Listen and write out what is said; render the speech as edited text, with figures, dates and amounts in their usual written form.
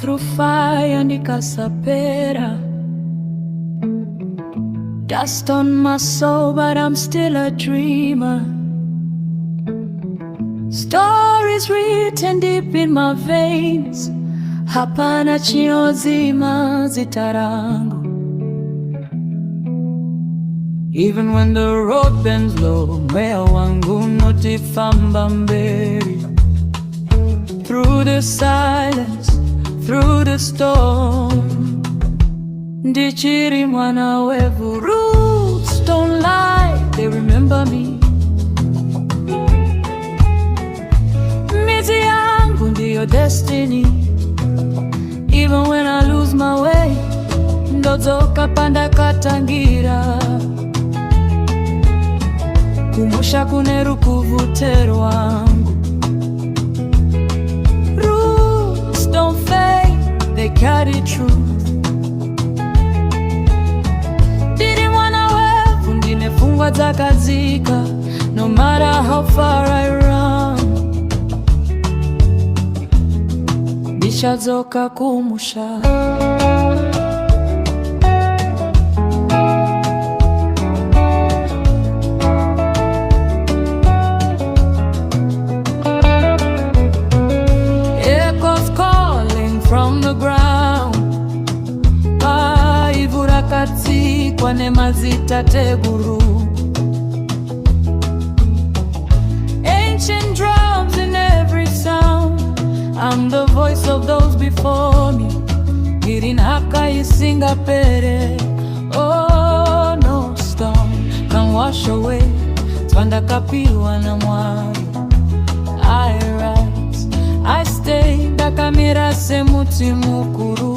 through fire ndikasapera. Dust on my soul, but I'm still a dreamer. Stories written deep in my veins. Hapana chinozima zita rangu. Even when the road bends low, moyo wangu notifamba mbele. Through the silence, through the storm, ndichiri mwana wevhu. Roots don't lie, they remember me. Mizi yangu ndiyo destiny. Even when I lose my way, ndozoka panda katangira. Kumusha kuneru kuvutero wangu. Roots don't fade, they carry truth. Ndiri mwana wevhu, ndinefungwa dzakadzika. No matter how far I run, ndichadzoka kumusha. Echoes calling from the ground. Paivhu rakatsikwa nemazita teguru. Ancient drums in every sound. I'm the voice of those before me. Irinhaka isinga pere. Oh, no storm can wash away twandakapirwa na Mwari. I rise, I stay, ndakamira semuti mukuru.